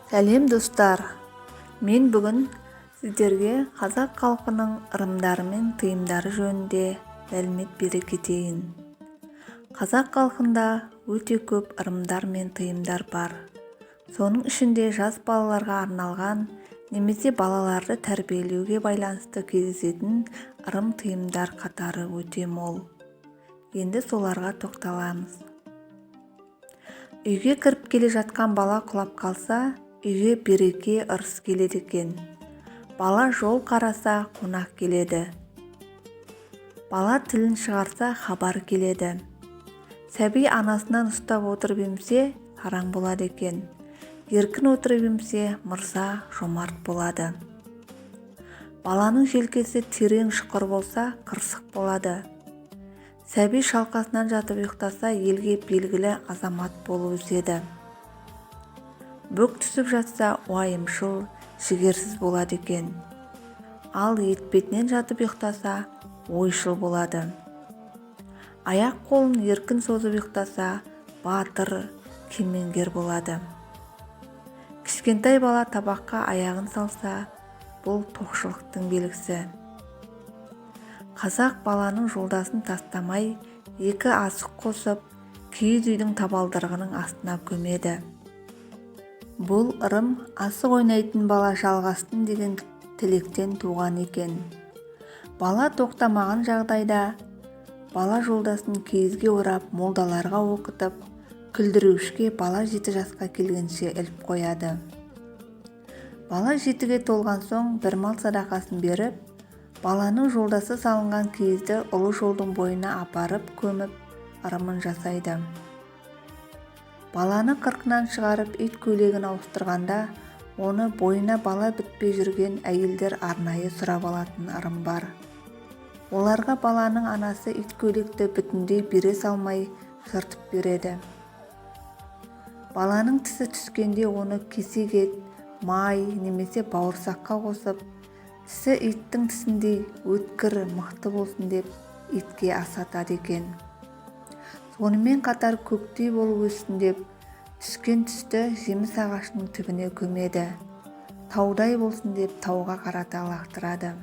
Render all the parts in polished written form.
Сәлем достар, мен бүгін сіздерге қазақ халқының ырымдары мен тыйымдары жөнінде мәлімет бере кетейін. Қазақ халқында өте көп ырымдар мен тыйымдар бар. Соның ішінде жас балаларға арналған немесе балаларды тәрбиелеуге байланысты кездесетін ырым тыйымдар қатары өте мол. Енді соларға тоқталамыз. Үйге кіріп келе жатқан бала құлап қалса, үйге береке ырыс келеді екен. Бала жол қараса, қонақ келеді. Бала тілін шығарса, хабар келеді. Сәби анасынан ұстап отырып емсе, сараң болады екен. Еркін отырып емсе, мырза жомарт болады. Баланың желкесі терең шұқыр болса, қырсық болады. Сәби шалқасынан жатып ұйықтаса, елге белгілі азамат болып өседі. Бүк түсіп жатса, уайымшыл, жігерсіз болады екен. Ал етпетінен жатып ұйықтаса, ойшыл болады. Аяқ қолын еркін созып ұйықтаса, батыр, кемеңгер болады. Кішкентай бала табаққа аяғын салса, бұл тоқшылықтың белгісі. Қазақ баланың жолдасын тастамай, екі асық қосып, киіз үйдің табалдырығының астына көмеді. Бұл ырым асық ойнайтын бала жалғастын деген тілектен туған екен. Бала тоқтамаған жағдайда, бала жолдасын киізге орап, молдаларға оқытып, күлдіреуішке бала 7 жасқа келгенше іліп қояды. Бала 7-ге толған соң бір мал садақасын беріп, баланың жолдасы салынған киізді ұлы жолдың бойына апарып көміп, ырымын жасайды. Баланы қырқынан шығарып ит көйлегін ауыстырғанда, оны бойына бала бітпей жүрген әйелдер арнайы сұрап алатын ырым бар. Оларға баланың анасы ит көйлекті бүтіндей бере салмай жыртып береді. Баланың тісі түскенде оны кесек ет, май немесе бауырсаққа қосып, тісі иттің тісіндей өткір, мықты болсын деп итке асатады екен. Сонымен қатар көктей болып өссін деп, түскен түсті жеміс ағашының түбіне көмеді. Таудай болсын деп тауға қарата лақтырады.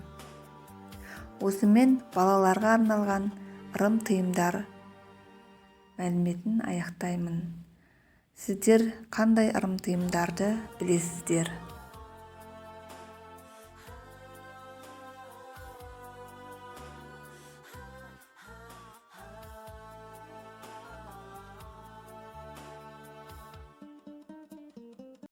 Осымен балаларға арналған ырым тыйымдар мәліметін аяқтаймын. Сіздер қандай ырым тыйымдарды білесіздер?